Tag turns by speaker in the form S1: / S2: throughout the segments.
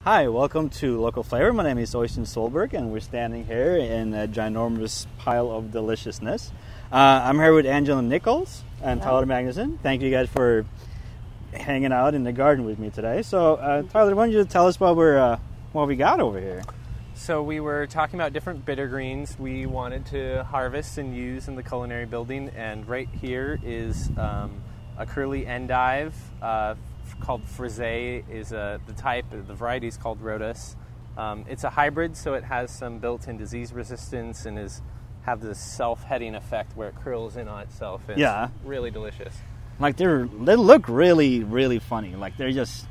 S1: Hi, welcome to Local Flavor. My name is Oystein Solberg, and we're standing here in a ginormous pile of deliciousness. I'm here with Angela and Nichols and Tyler Magnuson. Thank you guys for hanging out in the garden with me today. So, Tyler, why don't you tell us what we got over here?
S2: So we were talking about different bitter greens we wanted to harvest and use in the culinary building, and right here is a curly endive called Frisée is the type. The variety is called Rhodas. It's a hybrid, so it has some built-in disease resistance and have this self-heading effect where it curls in on itself. It's really delicious.
S1: Like they look really, really funny. Like they're just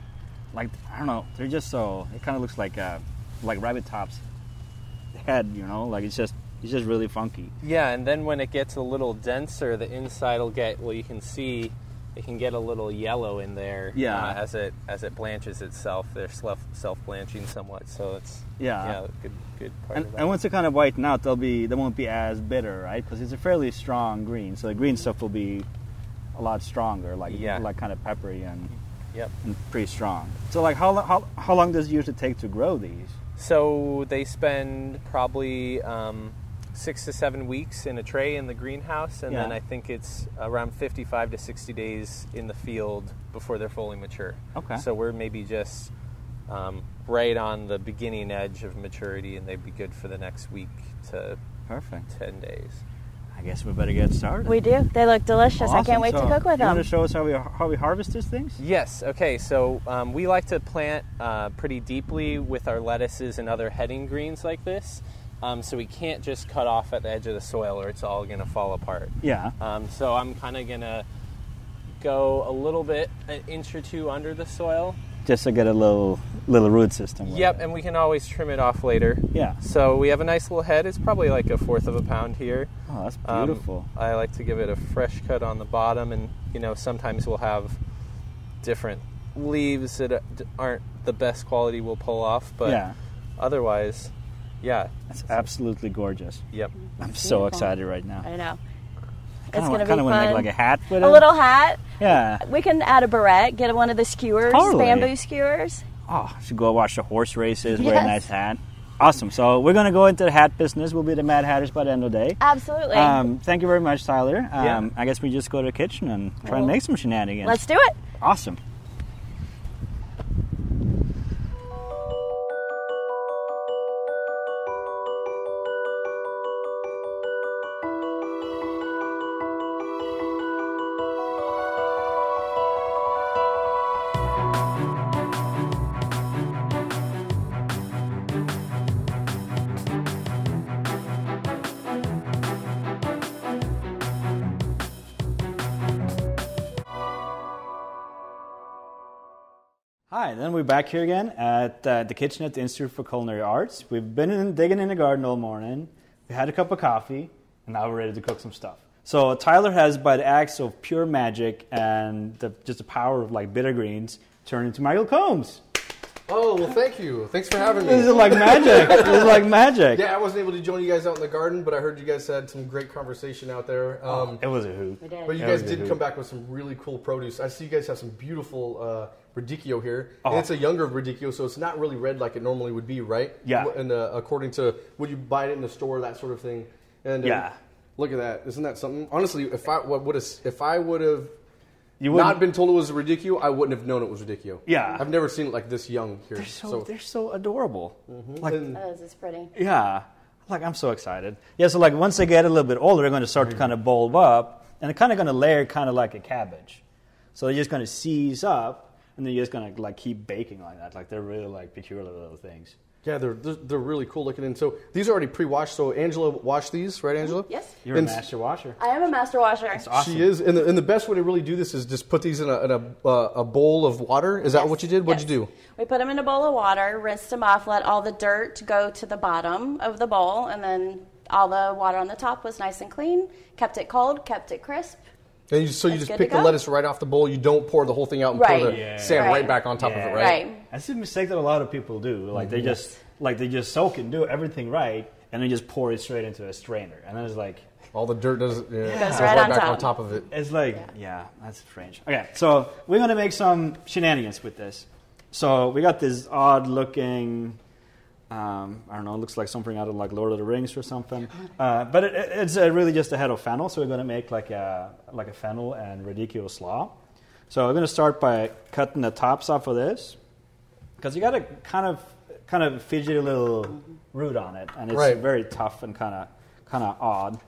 S1: like I don't know. They're just so. It kind of looks like rabbit top's head. You know, like it's just really funky.
S2: Yeah, and then when it gets a little denser, the inside will get. Well, you can see. It can get a little yellow in there as it blanches itself. They're self-blanching somewhat, so it's good part of that.
S1: And once they kind of whiten out, they won't be as bitter, right? Because it's a fairly strong green, so the green stuff will be a lot stronger, like kind of peppery and pretty strong. So like how long does it usually take to grow these?
S2: So they spend probably 6 to 7 weeks in a tray in the greenhouse, and then I think it's around 55 to 60 days in the field before they're fully mature.
S1: Okay.
S2: So we're maybe just right on the beginning edge of maturity, and they'd be good for the next week to 10 days.
S1: I guess we better get started.
S3: We do. They look delicious.
S1: Awesome.
S3: I can't wait to cook with them.
S1: You want to show us how we harvest these things?
S2: Yes. Okay. So we like to plant pretty deeply with our lettuces and other heading greens like this. So we can't just cut off at the edge of the soil or it's all going to fall apart.
S1: Yeah.
S2: So I'm kind of going to go a little bit, an inch or two under the soil.
S1: Just to get a little root system.
S2: Yep, and we can always trim it off later.
S1: Yeah.
S2: So we have a nice little head. It's probably like 1/4 of a pound here.
S1: Oh, that's beautiful.
S2: I like to give it a fresh cut on the bottom, and sometimes we'll have different leaves that aren't the best quality we'll pull off, but otherwise... Yeah.
S1: That's absolutely gorgeous.
S2: Yep.
S1: I'm so excited right now.
S3: I know.
S1: It's going to be fun. Want to make like a hat with it?
S3: A little hat.
S1: Yeah.
S3: We can add a barrette, get one of the skewers, bamboo skewers.
S1: Oh, should go watch the horse races, wear a nice hat. Awesome. So we're going to go into the hat business. We'll be the Mad Hatters by the end of the day.
S3: Absolutely.
S1: Thank you very much, Tyler. I guess we just go to the kitchen and try and make some shenanigans.
S3: Let's do it.
S1: Awesome. Hi, then we're back here again at the kitchen at the Institute for Culinary Arts. We've been digging in the garden all morning. We had a cup of coffee, and now we're ready to cook some stuff. So Tyler has, by the acts of pure magic and just the power of like bitter greens, turned into Michael Combs.
S4: Oh, well, thank you. Thanks for having me.
S1: This is like magic. This is like magic.
S4: Yeah, I wasn't able to join you guys out in the garden, but I heard you guys had some great conversation out there.
S1: It was a hoot.
S4: But you guys did come back with some really cool produce. I see you guys have some beautiful radicchio here. And it's a younger radicchio, so it's not really red like it normally would be, right?
S1: Yeah.
S4: And according to, would you buy it in the store, that sort of thing? And look at that. Isn't that something? Honestly, if I would have not been told it was a radicchio, I wouldn't have known it was radicchio.
S1: Yeah.
S4: I've never seen it like this young here.
S1: They're so adorable.
S4: Mm-hmm.
S1: Like,
S3: It's pretty.
S1: Yeah. Like, I'm so excited. Yeah, so like once they get a little bit older, they're going to start to kind of bulb up, and they're kind of going to layer kind of like a cabbage. So they're just going to seize up, and they're just going to like keep baking like that. Like they're really like peculiar little things.
S4: Yeah, they're really cool looking. And so these are already pre-washed. So Angela washed these, right, Angela?
S3: Yes.
S1: You're a master washer.
S3: I am a master washer.
S1: That's awesome.
S4: She is. And the best way to really do this is just put these in a bowl of water. Is that what you did? What'd you do?
S3: We put them in a bowl of water, rinsed them off, let all the dirt go to the bottom of the bowl, and then all the water on the top was nice and clean. Kept it cold, kept it crisp.
S4: And you just pick the lettuce right off the bowl. You don't pour the whole thing out and pour the sand right back on top of it, right?
S1: That's a mistake that a lot of people do. Like they just soak it and do everything right, and then just pour it straight into a strainer. And then it's like,
S4: All the dirt goes
S3: right
S4: back on top of it.
S1: It's like, yeah, that's strange. Okay, so we're going to make some shenanigans with this. So we got this odd looking, I don't know, it looks like something out of like Lord of the Rings or something. But it's really just a head of fennel. So we're going to make like a fennel and radicchio slaw. So we're going to start by cutting the tops off of this, because you got a kind of fidgety little root on it, and it's very tough and kind of odd.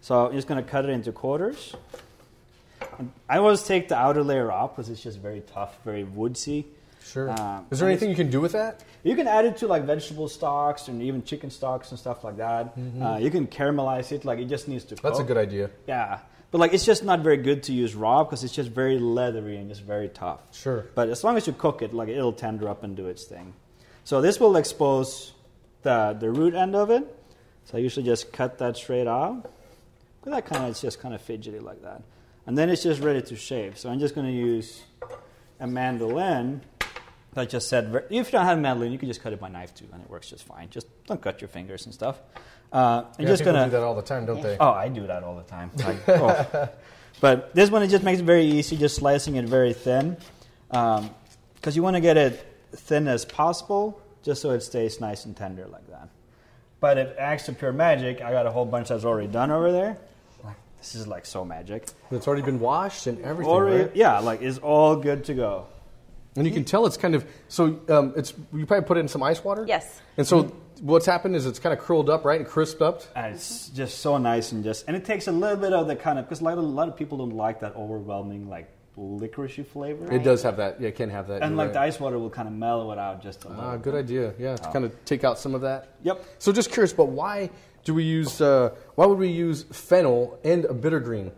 S1: So I'm just going to cut it into quarters. And I always take the outer layer off because it's just very tough, very woodsy.
S4: Sure. Is there anything you can do with that?
S1: You can add it to like vegetable stocks and even chicken stocks and stuff like that. Mm-hmm. You can caramelize it. Like it just needs to cook.
S4: That's a good idea.
S1: Yeah. But like it's just not very good to use raw because it's just very leathery and just very tough.
S4: Sure.
S1: But as long as you cook it, like it'll tender up and do its thing. So this will expose the root end of it. So I usually just cut that straight off. But that kind of it's just kind of fidgety like that. And then it's just ready to shave. So I'm just going to use a mandolin. I just said, if you don't have a mandolin, you can just cut it by knife too, and it works just fine. Just don't cut your fingers and stuff.
S4: People do that all the time, don't they?
S1: Oh, I do that all the time. But this one, it just makes it very easy, just slicing it very thin. Because you want to get it thin as possible, just so it stays nice and tender like that. But if acts of pure magic, I got a whole bunch that's already done over there. This is like so magic.
S4: It's already been washed and everything, right?
S1: Yeah, like it's all good to go.
S4: And you can tell it's kind of, so it's you probably put it in some ice water?
S3: Yes.
S4: And so what's happened is it's kind of curled up, right, and crisped up?
S1: And it's just so nice and it takes a little bit of the kind of, because like a lot of people don't like that overwhelming like licoricey flavor.
S4: Right? It does have that, yeah, it can have that.
S1: And like the ice water will kind of mellow it out just a little.
S4: Good idea, yeah, to kind of take out some of that.
S1: Yep.
S4: So just curious, but why would we use fennel and a bitter green?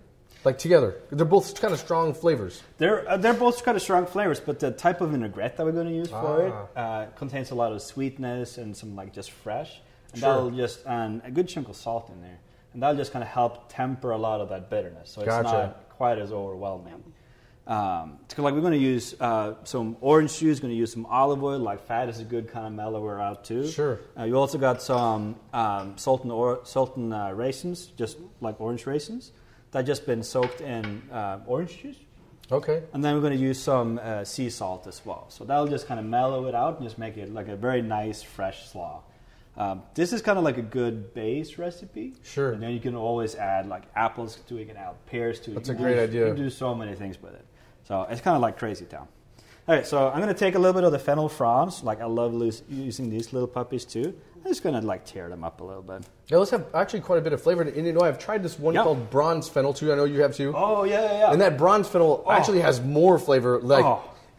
S4: Like together, they're both kind of strong flavors.
S1: They're both kind of strong flavors, but the type of vinaigrette that we're going to use for it contains a lot of sweetness and some like just fresh, and that'll just and a good chunk of salt in there, and that'll just kind of help temper a lot of that bitterness, so it's not quite as overwhelming. Like we're going to use some orange juice, going to use some olive oil. Like fat is a good kind of mellower out too.
S4: Sure.
S1: You also got some sultan raisins, just like orange raisins. That just been soaked in orange juice.
S4: Okay.
S1: And then we're going to use some sea salt as well. So that'll just kind of mellow it out and just make it like a very nice, fresh slaw. This is kind of like a good base recipe.
S4: Sure.
S1: And then you can always add like apples to it, you can add pears to it.
S4: That's a great idea.
S1: You can do so many things with it. So it's kind of like Crazy Town. All right, so I'm going to take a little bit of the fennel fronds. Like I love using these little puppies too. I'm just going to like tear them up a little bit.
S4: Yeah, those have actually quite a bit of flavor. And you know, I've tried this one called bronze fennel too. I know you have too.
S1: Oh, yeah.
S4: And that bronze fennel actually has more flavor. Like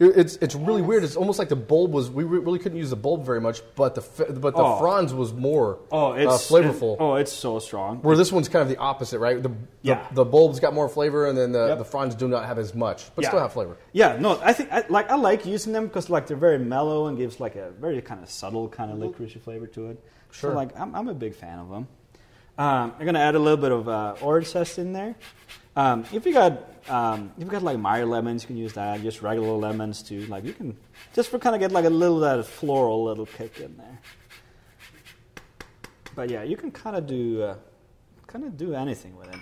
S4: it's really weird. It's almost like the bulb was, we really couldn't use the bulb very much, but the fronds was more flavorful.
S1: It's so strong.
S4: Where this one's kind of the opposite, right? The bulb's got more flavor, and then the fronds do not have as much, but still have flavor.
S1: Yeah, no, I think I like using them because like they're very mellow and gives like a very kind of subtle kind of licoricey flavor to it.
S4: Sure.
S1: So like I'm a big fan of them. I'm gonna add a little bit of orange zest in there. If you got like Meyer lemons, you can use that. Just regular lemons too. Like you can just for kind of get like a little that floral little kick in there. But yeah, you can kind of do anything with it.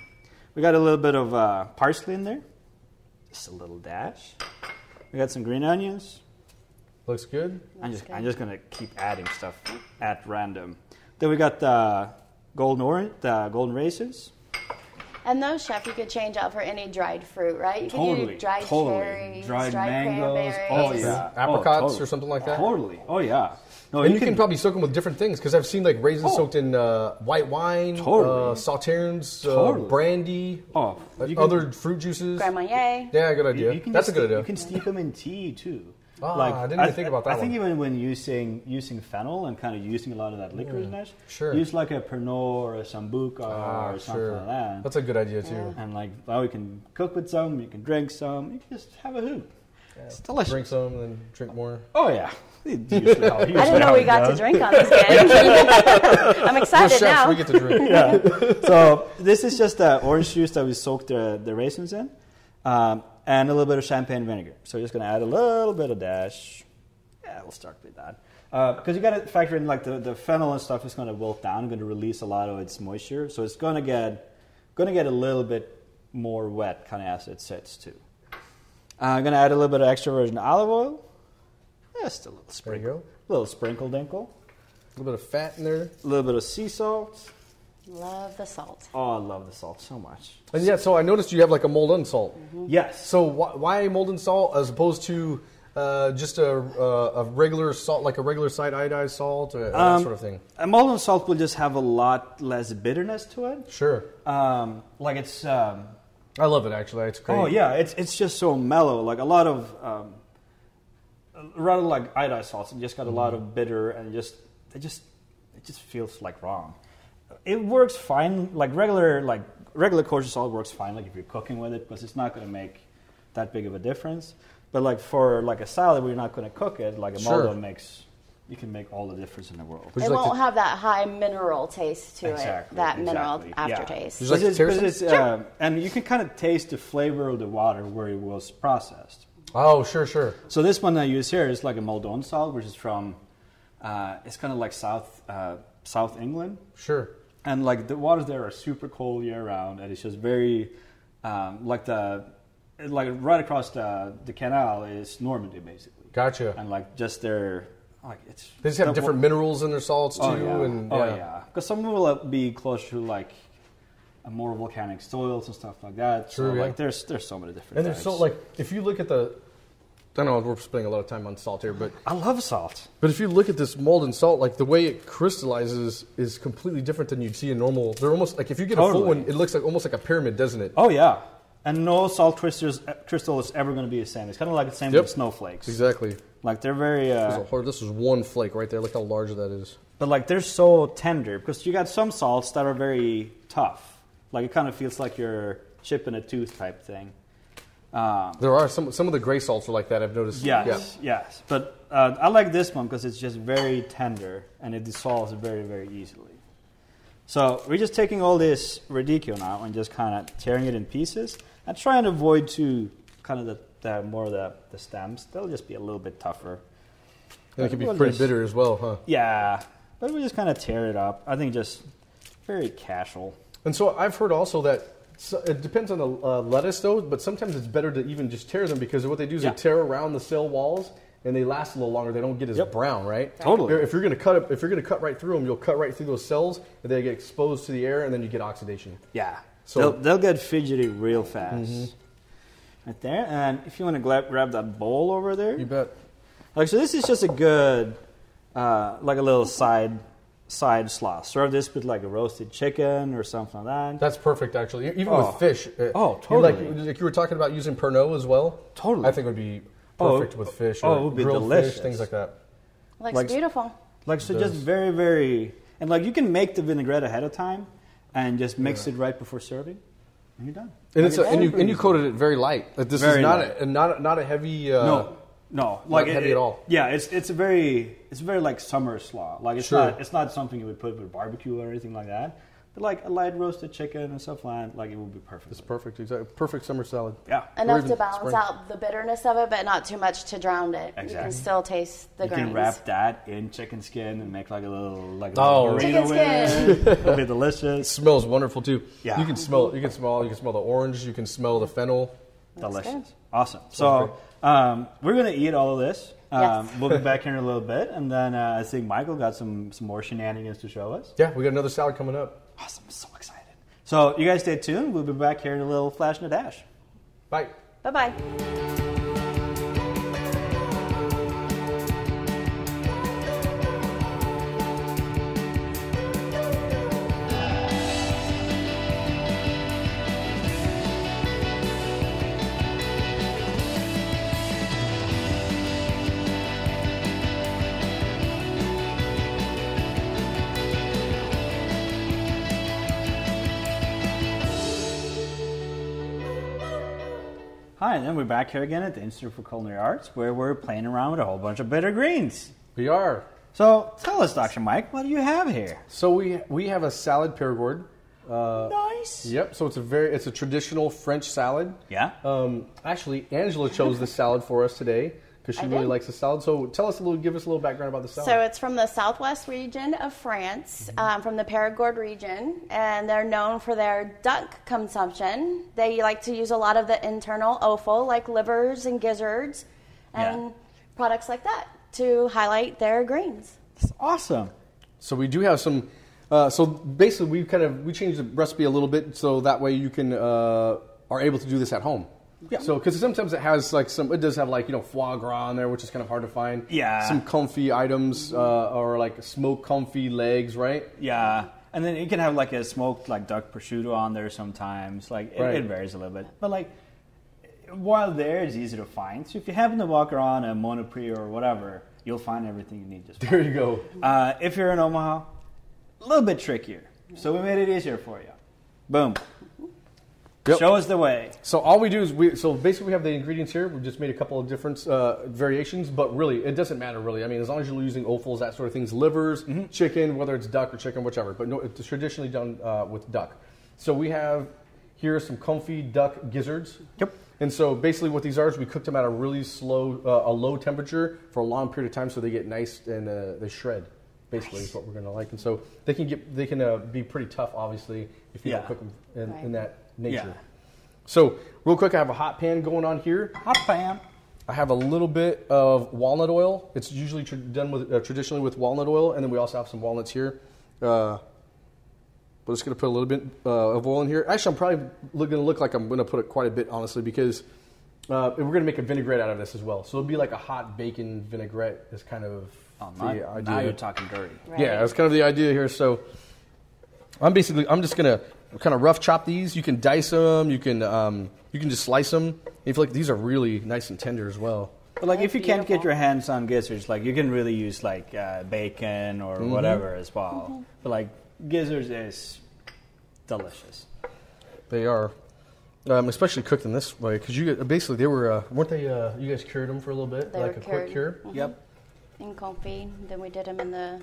S1: We got a little bit of parsley in there, just a little dash. We got some green onions.
S4: Looks good.
S1: I'm just gonna keep adding stuff at random. Then we got the golden raisins.
S3: And those, Chef, you could change out for any dried fruit, right? You could do dried cherries,
S1: dried mangoes.
S3: cranberries.
S1: Oh yeah,
S4: apricots or something like that.
S1: Totally. Oh yeah. No,
S4: and you can probably soak them with different things because I've seen like raisins soaked in white wine, sauternes, brandy, other fruit juices.
S3: Grand Marnier.
S4: Yeah, good idea. That's a good idea.
S1: You can steep them in tea too.
S4: I didn't even think about that.
S1: I think even when using fennel and kind of using a lot of that licorice, use like a Pernod or a Sambuca or something like that.
S4: That's a good idea too.
S1: And like, you can cook with some, you can drink some, you can just have a hoot. Yeah. It's delicious.
S4: Drink some and then drink more.
S1: Oh yeah.
S3: I didn't know we got to drink on this game. I'm excited now.
S4: We get to drink.
S1: Yeah. So this is just orange juice that we soaked the raisins in. And a little bit of champagne vinegar. So we're just going to add a little bit of dash. Yeah, we'll start with that. Because you got to factor in like the fennel and stuff is going to wilt down, going to release a lot of its moisture. So it's going to get a little bit more wet kind of as it sits too. I'm going to add a little bit of extra virgin olive oil. Just a little sprinkle.
S4: There you go.
S1: A little sprinkle dinkle.
S4: A little bit of fat in there.
S1: A little bit of sea salt.
S3: Love the salt.
S1: Oh, I love the salt so much.
S4: And yeah, so I noticed you have like a molten salt.
S3: Mm-hmm.
S1: Yes.
S4: So why molten salt as opposed to just a regular salt, like a regular side iodized salt, or that sort of thing?
S1: A molten salt will just have a lot less bitterness to it.
S4: Sure.
S1: Like it's...
S4: I love it, actually. It's great.
S1: Oh, yeah. It's just so mellow. Like a lot of... rather like iodized salts, it just got a lot of bitter and it just feels like wrong. It works fine. Like regular kosher salt works fine. Like if you're cooking with it, because it's not going to make that big of a difference. But like for like a salad where you're not going to cook it, like a molten you can make all the difference in the world.
S3: It won't have that high mineral taste to it. That mineral aftertaste.
S1: Sure. And you can kind of taste the flavor of the water where it was processed.
S4: Oh, sure.
S1: So this one I use here is like a Moldon salt, which is from, it's kind of like South England.
S4: Sure.
S1: And like the waters there are super cold year round, and it's just very, like right across the canal is Normandy basically.
S4: Gotcha.
S1: And like just their, like it's.
S4: They just have different minerals in their salts too.
S1: Because some will be close to like a more volcanic soils and stuff like that.
S4: True.
S1: So like there's so many different.
S4: And there's so like if you look at the. I don't know, we're spending a lot of time on salt here, but...
S1: I love salt.
S4: But if you look at this molten salt, like the way it crystallizes is completely different than you'd see in normal... They're almost, like if you get a full one, it looks like almost like a pyramid, doesn't it?
S1: Oh, yeah. And no salt crystal is ever going to be the same. It's kind of like the same with snowflakes.
S4: Exactly.
S1: Like they're very...
S4: This is one flake right there. Look how large that is.
S1: But like they're so tender, because you got some salts that are very tough. Like it kind of feels like you're chipping a tooth type thing.
S4: There are some of the gray salts are like that, I've noticed.
S1: Yes. But I like this one because it's just very tender and it dissolves very, very easily. So we're just taking all this radicchio now and just kind of tearing it in pieces and trying to avoid kind of the stems. They'll just be a little bit tougher.
S4: And it can be pretty bitter as well, huh?
S1: Yeah, but we just kind of tear it up. I think just very casual.
S4: And so I've heard also that it depends on the lettuce, though, but sometimes it's better to even just tear them because what they do is they tear around the cell walls and they last a little longer. They don't get as brown, right?
S1: Totally.
S4: If you're going to cut right through them, you'll cut right through those cells and they get exposed to the air and then you get oxidation.
S1: Yeah. So they'll get fidgety real fast. Right there. And if you want to grab that bowl over there.
S4: You bet.
S1: Like so, this is just a good, like a little side slaw. Serve this with like a roasted chicken or something like that.
S4: That's perfect, actually. Even with fish.
S1: Totally.
S4: Like you were talking about using Pernod as well.
S1: Totally.
S4: I think it would be perfect with fish or
S1: it would be
S4: grilled
S1: delicious.
S4: fish, things like that.
S3: Looks beautiful.
S1: Like so, just very, very, and like you can make the vinaigrette ahead of time and just mix it right before serving, and you're done.
S4: And you coated it very light. Like this
S1: very
S4: is
S1: light.
S4: not a heavy.
S1: No, like
S4: not heavy at all.
S1: Yeah, it's very like summer slaw. Like it's not something you would put with barbecue or anything like that. But like a light roasted chicken and stuff like it would be perfect.
S4: It's perfect, exactly. Perfect summer salad.
S1: Yeah,
S3: enough to balance out the bitterness of it, but not too much to drown it.
S1: Exactly.
S3: You can still taste the grains.
S1: You can wrap that in chicken skin and make like a little
S3: chicken skin.
S1: It'll be delicious.
S4: It smells wonderful too.
S1: Yeah,
S4: you can smell the orange. You can smell the fennel.
S1: Delicious.
S3: Good.
S1: Awesome. So we're gonna eat all of this.
S3: Yes.
S1: We'll be back here in a little bit, and then I think Michael got some more shenanigans to show us.
S4: Yeah, we got another salad coming up.
S1: Awesome. I'm so excited. So you guys stay tuned. We'll be back here in a little flash and a dash.
S4: Bye.
S3: Bye-bye.
S1: Hi, and then we're back here again at the Institute for Culinary Arts, where we're playing around with a whole bunch of bitter greens.
S4: We are.
S1: So tell us, Dr. Mike, what do you have here?
S4: So we have a salad Périgord.
S1: Nice.
S4: Yep. So it's a traditional French salad.
S1: Yeah.
S4: Actually, Angela chose the salad for us today because she really likes the salad. So give us a little background about the salad.
S3: So it's from the southwest region of France, from the Périgord region, and they're known for their duck consumption. They like to use a lot of the internal offal, like livers and gizzards, and products like that. to highlight their greens.
S1: That's awesome.
S4: So we do have some. So basically, we changed the recipe a little bit so that way you can are able to do this at home. Yeah. So because sometimes it has like it does have like foie gras on there, which is kind of hard to find.
S1: Yeah.
S4: Some comfy items or like smoked comfy legs, right?
S1: Yeah. And then you can have like a smoked like duck prosciutto on there sometimes. Like it varies a little bit, but like while there, it's easy to find. So if you happen to walk around a Monoprix or whatever, you'll find everything you need. Just
S4: there you go.
S1: If you're in Omaha, a little bit trickier. So we made it easier for you. Boom. Yep. Show us the way.
S4: So all we do is basically we have the ingredients here. We just made a couple of different variations, but really it doesn't matter really. I mean, as long as you're using offals, that sort of things, livers, chicken, whether it's duck or chicken, whichever. But no, it's traditionally done with duck. So we have here some comfy duck gizzards.
S1: Yep.
S4: And so basically what these are is we cooked them at a really low temperature for a long period of time, so they get nice and they shred. Basically, is what we're going to like, and so they can be pretty tough, obviously, if you don't cook them in that nature. Yeah. So real quick, I have a hot pan going on here.
S1: Hot pan.
S4: I have a little bit of walnut oil. It's usually done with traditionally with walnut oil, and then we also have some walnuts here. We're just going to put a little bit of oil in here. Actually, I'm probably going to look like I'm going to put it quite a bit, honestly, because we're going to make a vinaigrette out of this as well. So it'll be like a hot bacon vinaigrette is kind of the idea.
S1: Now you're talking dirty.
S3: Right.
S4: Yeah, that's kind of the idea here. So I'm just going to kind of rough chop these. You can dice them. You can just slice them. I feel like these are really nice and tender as well.
S1: But like if you can't get your hands on gizzards, like you can really use like bacon or whatever as well. But like gizzards is delicious.
S4: They are, especially cooked in this way because basically they were weren't they? You guys cured them for a little bit,
S3: they
S4: like
S3: were
S4: a
S3: cured.
S4: quick cure.
S1: Yep.
S3: In confit. Then we did them in the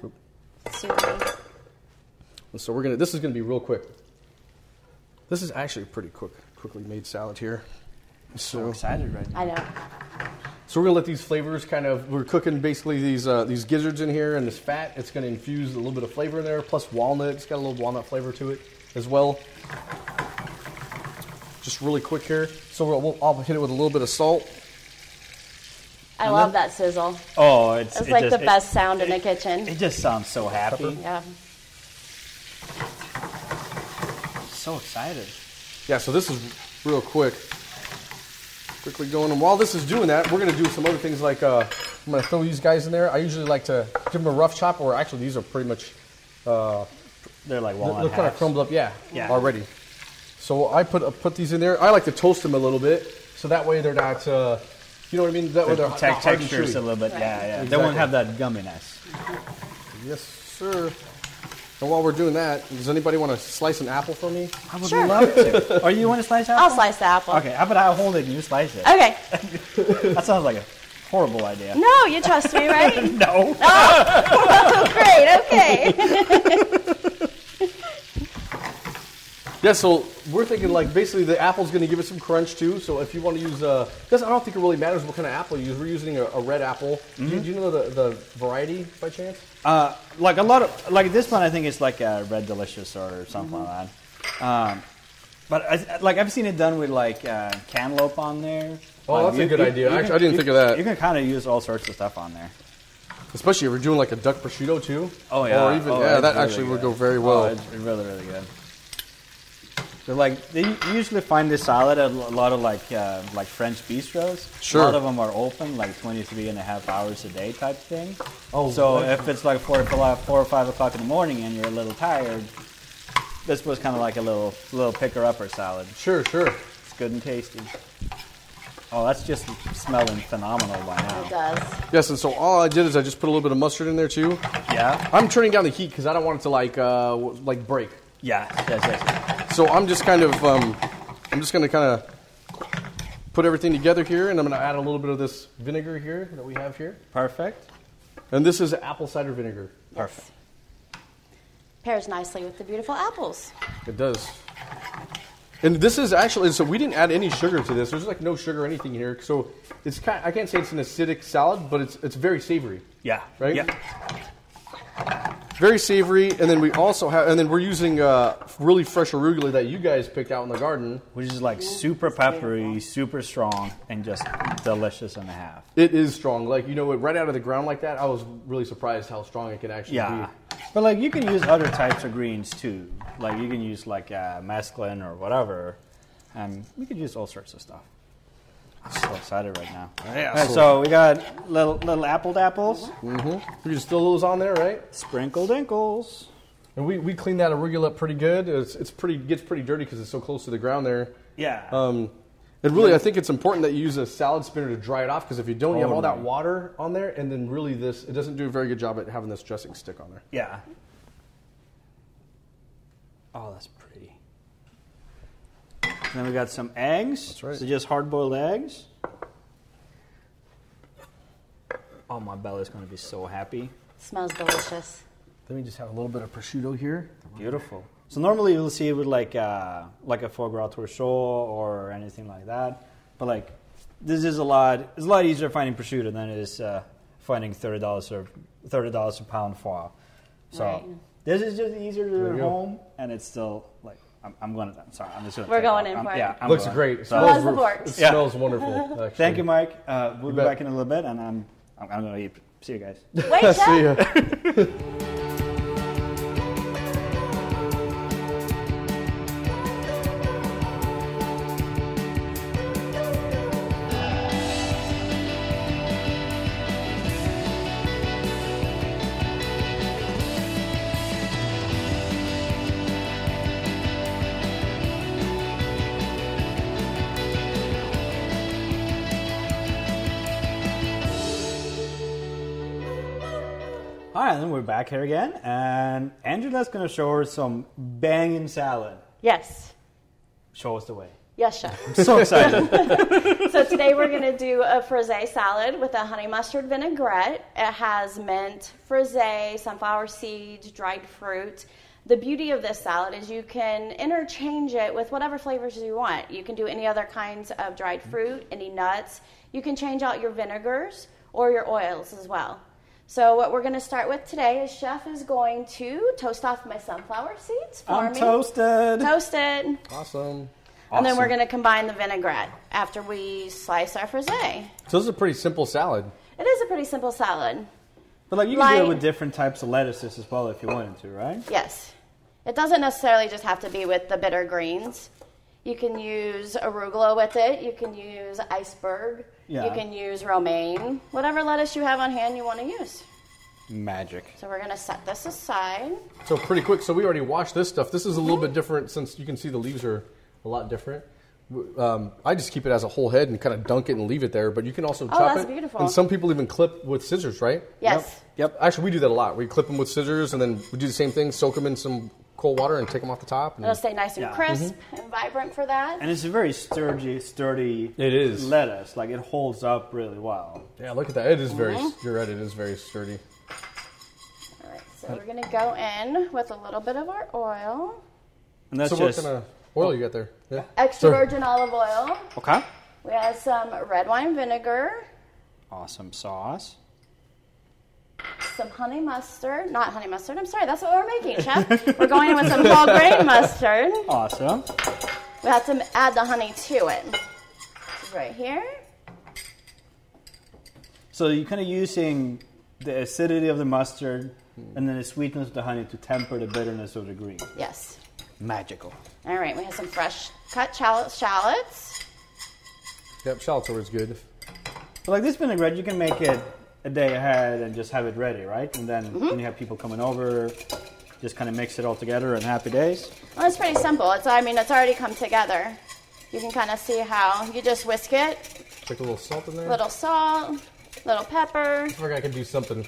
S3: sous vide.
S4: And so this is gonna be real quick. This is actually a pretty quickly made salad here.
S1: So excited right now.
S3: I know.
S4: So we're gonna let these flavors we're cooking basically these gizzards in here and this fat. It's gonna infuse a little bit of flavor in there, plus walnut. It's got a little walnut flavor to it as well. Just really quick here. So I'll hit it with a little bit of salt.
S3: I love that sizzle.
S1: Oh,
S3: it's like the best sound in the kitchen.
S1: It just sounds so happy.
S3: Yeah.
S1: So excited.
S4: Yeah, so this is real quick. Quickly going. And while this is doing that, we're going to do some other things like I'm going to throw these guys in there. I usually like to give them a rough chop, or actually these are pretty much...
S1: they're like walnut
S4: They're kind of crumbled up, yeah, already. So I put these in there. I like to toast them a little bit, so that way they're not... you know what I mean? That way they're
S1: textures a little bit, yeah. Exactly. They won't have that gumminess.
S4: Yes, sir. And while we're doing that, does anybody want to slice an apple for me?
S1: I would love to. Or you want to slice apple?
S3: I'll slice the apple.
S1: Okay, how about I hold it and you slice it?
S3: Okay.
S1: That sounds like a horrible idea.
S3: No, you trust me, right?
S1: No.
S3: Oh, great. Okay.
S4: Yeah, so we're thinking like basically the apple's going to give it some crunch too. So if you want to use, because I don't think it really matters what kind of apple you use. We're using a red apple. Do you know the variety by chance?
S1: Like a lot of this one, I think it's like a Red Delicious or something like that. But I've seen it done with like cantaloupe on there.
S4: Oh, that's a good idea. Actually, I didn't think of that.
S1: You can kind of use all sorts of stuff on there.
S4: Especially if you're doing like a duck prosciutto too.
S1: Oh yeah.
S4: Or even that really actually would go very well.
S1: Oh, it's really good. So they usually find this salad at a lot of like French bistros.
S4: Sure.
S1: A lot of them are open like 23.5 hours a day type thing.
S4: Oh.
S1: So if it's like 4 or 5 o'clock in the morning and you're a little tired, this was kind of like a little picker-upper salad.
S4: Sure.
S1: It's good and tasty. Oh, that's just smelling phenomenal by now.
S3: It does.
S4: Yes, and so all I did is I just put a little bit of mustard in there too.
S1: Yeah.
S4: I'm turning down the heat because I don't want it to like break.
S1: Yeah. Yes.
S4: So I'm just kind of I'm just going to kind of put everything together here, and I'm going to add a little bit of this vinegar here that we have here.
S1: Perfect.
S4: And this is apple cider vinegar.
S1: Perfect.
S3: Pairs nicely with the beautiful apples.
S4: It does. And this is actually, so we didn't add any sugar to this. There's like no sugar or anything here. So it's I can't say it's an acidic salad, but it's very savory.
S1: Yeah.
S4: Right?
S1: Yeah.
S4: Very savory, and then we also have, and then we're using really fresh arugula that you guys picked out in the garden,
S1: which is like super peppery, super strong, and just delicious and a half.
S4: It is strong. Like, right out of the ground like that, I was really surprised how strong it can actually be.
S1: But like you can use other types of greens too. Like you can use like mesclun or whatever. We could use all sorts of stuff. I'm so excited right now.
S4: Yeah.
S1: All right, so we got little apple apples.
S4: Mm-hmm. We just fill those on there, right?
S1: Sprinkle dinkles.
S4: And we cleaned that arugula up pretty good. Gets pretty dirty because it's so close to the ground there.
S1: Yeah.
S4: And really, I think it's important that you use a salad spinner to dry it off, because if you don't, you have all that water on there, and then really it doesn't do a very good job at having this dressing stick on there.
S1: Yeah. Oh, that's pretty. And then we got some eggs.
S4: That's right.
S1: So just hard-boiled eggs. Oh, my belly's going to be so happy.
S3: Smells delicious.
S4: Then we just have a little bit of prosciutto here.
S1: Beautiful. So normally you'll see it with like a foie gras torchon or anything like that. But like this is it's a lot easier finding prosciutto than it is finding $30 a pound foie. So this is just easier to do at home, and it's still like I'm just gonna.
S3: We're going in for it.
S1: Yeah,
S4: looks great. It smells wonderful. Actually.
S1: Thank you, Mike. We'll be back in a little bit, and I'm going to eat. See you guys.
S3: Wait,
S4: see ya.
S1: All right, then we're back here again, and Angela's going to show us some banging salad.
S3: Yes.
S1: Show us the way.
S3: Yes, chef.
S1: I'm so excited.
S3: So today we're going to do a frisee salad with a honey mustard vinaigrette. It has mint, frisee, sunflower seeds, dried fruit. The beauty of this salad is you can interchange it with whatever flavors you want. You can do any other kinds of dried fruit, any nuts. You can change out your vinegars or your oils as well. So what we're going to start with today is Chef is going to toast off my sunflower seeds for me.
S1: I'm toasted.
S3: Toasted.
S4: Awesome.
S3: And then we're going to combine the vinaigrette after we slice our frisee.
S4: So this is a pretty simple salad.
S3: It is a pretty simple salad.
S1: But like you can do it with different types of lettuces as well if you wanted to, right?
S3: Yes. It doesn't necessarily just have to be with the bitter greens. You can use arugula with it. You can use iceberg. Yeah. You can use romaine. Whatever lettuce you have on hand you want to use.
S1: Magic.
S3: So we're going to set this aside.
S4: So pretty quick. So we already washed this stuff. This is a little bit different since you can see the leaves are a lot different. I just keep it as a whole head and kind of dunk it and leave it there. But you can also chop
S3: that's
S4: it.
S3: Beautiful.
S4: And some people even clip with scissors, right?
S3: Yes.
S4: Yep. Actually, we do that a lot. We clip them with scissors and then we do the same thing, soak them in some cold water and take them off the top.
S3: It'll stay nice and crisp and vibrant for that.
S1: And it's a very sturdy
S4: it is.
S1: lettuce. Like it holds up really well.
S4: Yeah, look at that. It is very, you're right, it is very sturdy.
S3: All right, so we're going to go in with a little bit of our oil.
S1: And that's
S4: so what kind of oil you got there? Yeah.
S3: Extra virgin olive oil.
S1: Okay.
S3: We have some red wine vinegar.
S1: Awesome sauce.
S3: Some honey mustard. Not honey mustard. I'm sorry. That's what we're making, Chef. We're going in with some whole grain mustard.
S1: Awesome.
S3: We have to add the honey to it. This is right here.
S1: So you're kind of using the acidity of the mustard and then the sweetness of the honey to temper the bitterness of the green.
S3: Yes.
S1: Magical.
S3: All right. We have some fresh cut shallots.
S4: Yep, shallots always good.
S1: But like this vinaigrette, you can make it a day ahead and just have it ready, right? And then when you have people coming over, just kind of mix it all together and happy days.
S3: Well, it's pretty simple. It's already come together. You can kind of see how you just whisk it.
S4: Take a little salt in there.
S3: Little salt, little pepper.
S4: I figured I could do something.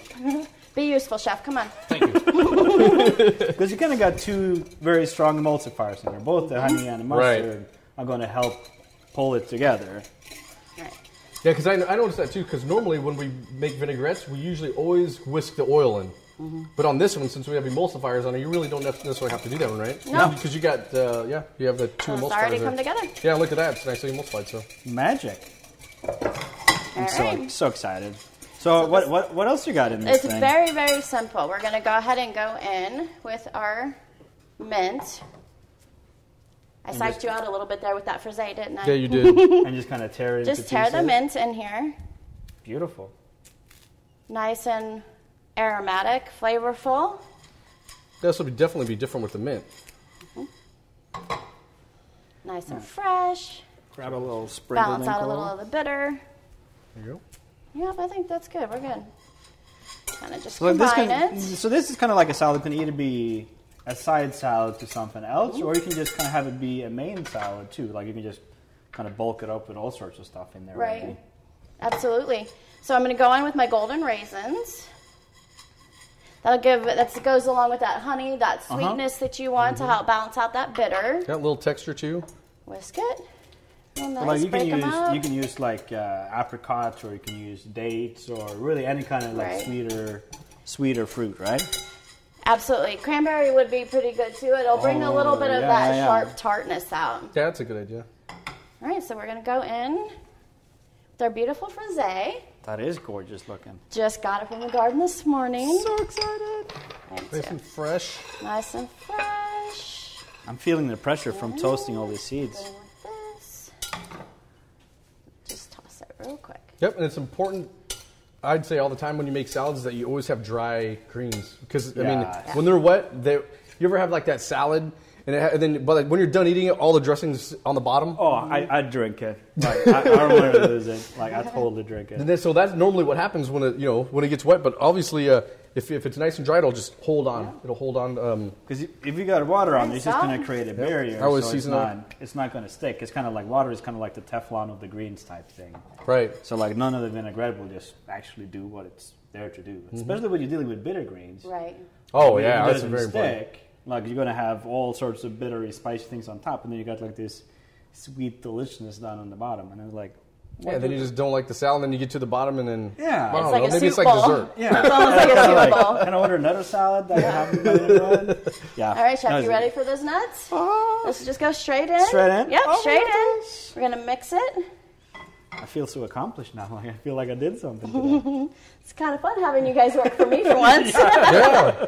S3: Be useful, Chef. Come on.
S4: Thank you.
S1: Because you kind of got two very strong emulsifiers in there. Both the honey and the mustard are going to help pull it together.
S3: Right.
S4: Yeah, because I noticed that too, because normally when we make vinaigrettes, we usually always whisk the oil in. But on this one, since we have emulsifiers on it, you really don't necessarily have to do that one, right?
S3: No.
S4: Because you got, you have the two emulsifiers.
S3: It's already come together.
S4: Yeah, look at that. It's nicely emulsified, so.
S1: Magic. I'm
S3: right.
S1: so excited. So what else you got in this thing?
S3: It's very, very simple. We're going to go ahead and go in with our mint. I psyched you out a little bit there with that frisee, didn't I?
S4: Yeah, you did.
S1: And just kind of tear it into
S3: Just tear
S1: pieces.
S3: the mint in here.
S1: Beautiful.
S3: Nice and aromatic, flavorful.
S4: This will definitely be different with the mint.
S3: Nice and fresh.
S1: Grab a little sprinkle.
S3: Balance out a little of the bitter.
S4: There you go.
S3: Yep, I think that's good. We're good. Kind of just
S1: So
S3: combine it.
S1: So this is kind of like a salad. It can either be a side salad to something else, or you can just kind of have it be a main salad too. Like you can just kind of bulk it up with all sorts of stuff in there.
S3: Right.
S1: Maybe.
S3: Absolutely. So I'm going to go in with my golden raisins. That goes along with that honey, that sweetness that you want to help balance out that bitter.
S4: Got a little texture too.
S3: Whisk it. Real nice.
S1: Like you
S3: Break
S1: can use like apricots, or you can use dates, or really any kind of like sweeter fruit, right?
S3: Absolutely. Cranberry would be pretty good too. It'll bring a little bit of that sharp tartness out.
S4: Yeah, that's a good idea.
S3: All right, so we're going to go in with our beautiful frisee.
S1: That is gorgeous looking.
S3: Just got it from the garden this morning.
S1: So excited.
S4: Nice and fresh.
S3: Nice and fresh.
S1: I'm feeling the pressure from toasting all these seeds.
S3: Go with this. Just toss it real quick.
S4: Yep, and it's important, I'd say all the time when you make salads, that you always have dry greens. Because, I mean, when they're wet, you ever have like that salad, but when you're done eating it, all the dressing's on the bottom?
S1: Oh, I drink it. Like, I don't want to lose it. Like, I totally drink it.
S4: And then, so that's normally what happens when it gets wet. But obviously, if it's nice and dry, it'll just hold on. Yeah. It'll hold on.
S1: Because if you got water on it, it's just going to create a barrier.
S4: I always
S1: so it's not going to stick. It's kind of like water is kind of like the Teflon of the greens type thing.
S4: Right.
S1: So like none of the vinaigrette will just actually do what it's there to do. Especially when you're dealing with bitter greens.
S3: Right.
S4: Oh yeah, that's
S1: very important. Like you're gonna have all sorts of bittery, spicy things on top, and then you got like this sweet deliciousness down on the bottom, and it's like,
S4: then you just don't like the salad, and then you get to the bottom, and then
S3: it's like
S4: maybe it's like dessert.
S3: Yeah, it's almost like a soup bowl.
S1: Can I order another salad that I have bread? Yeah.
S3: All right, Chef, you ready for those nuts? Let's just go straight in.
S1: Straight in.
S3: Yep, straight in. We're gonna mix it.
S1: I feel so accomplished now. Like I feel like I did something today.
S3: It's kind of fun having you guys work for me for once.
S4: Yeah.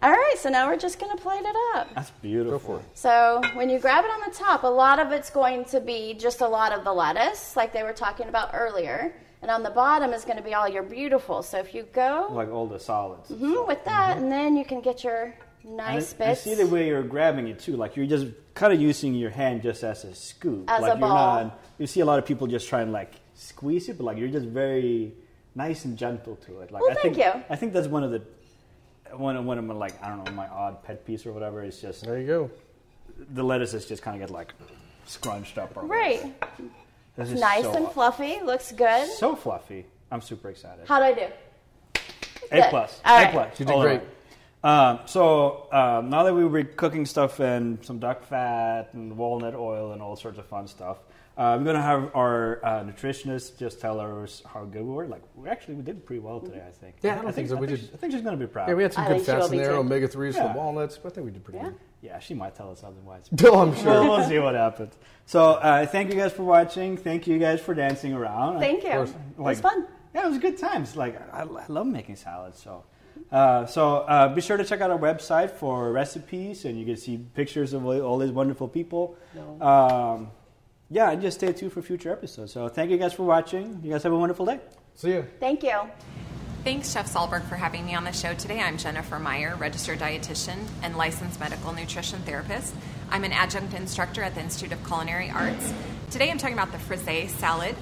S3: All right, so now we're just going to plate it up.
S1: That's beautiful.
S4: Go for it.
S3: So when you grab it on the top, a lot of it's going to be just a lot of the lettuce, like they were talking about earlier. And on the bottom is going to be all your beautiful. So if you go...
S1: Like all the solids.
S3: with that, and then you can get your nice bits.
S1: I see the way you're grabbing it, too. Like you're just kind of using your hand just as a scoop.
S3: As
S1: like
S3: a ball.
S1: You see a lot of people just try and like squeeze it, but like you're just very nice and gentle to it. Like
S3: Well, thank you.
S1: I think that's one of my like, I don't know, my odd pet peeve or whatever is just
S4: There you go.
S1: the lettuces just kind of get like scrunched up. Or
S3: Right.
S1: This is
S3: Nice
S1: so
S3: and fluffy. Looks good.
S1: So fluffy. I'm super excited.
S3: How'd I do?
S1: A plus.
S3: All
S1: A
S3: right.
S1: plus.
S4: You did great.
S1: So now that we were cooking stuff in some duck fat and walnut oil and all sorts of fun stuff, we're going to have our nutritionist just tell us how good we were. Like we did pretty well today, I think.
S4: Yeah, I think so.
S1: I think she's going to be proud.
S4: Yeah, we had some
S3: I
S4: good
S3: think she
S4: fats
S3: will
S4: in
S3: be
S4: there,
S3: too.
S4: omega-3s
S1: Yeah.
S4: from walnuts, but I think we did pretty good.
S1: Yeah, she might tell us otherwise.
S4: No, I'm sure.
S1: We'll see what happens. So thank you guys for watching. Thank you guys for dancing around.
S3: Thank you. It was fun.
S1: Yeah, it was good times. Like I love making salads. So be sure to check out our website for recipes, and you can see pictures of all these wonderful people. And just stay tuned for future episodes. So thank you guys for watching. You guys have a wonderful day.
S4: See ya.
S3: Thank you.
S5: Thanks, Chef Sahlberg, for having me on the show today. I'm Jennifer Meyer, registered dietitian and licensed medical nutrition therapist. I'm an adjunct instructor at the Institute of Culinary Arts. Today I'm talking about the frisee salad.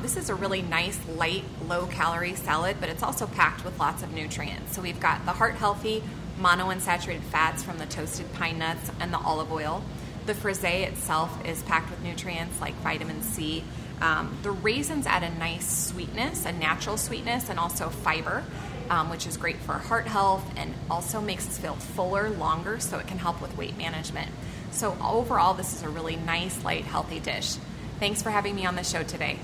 S5: This is a really nice, light, low-calorie salad, but it's also packed with lots of nutrients. So we've got the heart-healthy monounsaturated fats from the toasted pine nuts and the olive oil. The frisee itself is packed with nutrients like vitamin C. The raisins add a nice sweetness, a natural sweetness, and also fiber, which is great for heart health and also makes us feel fuller longer, so it can help with weight management. So overall, this is a really nice, light, healthy dish. Thanks for having me on the show today.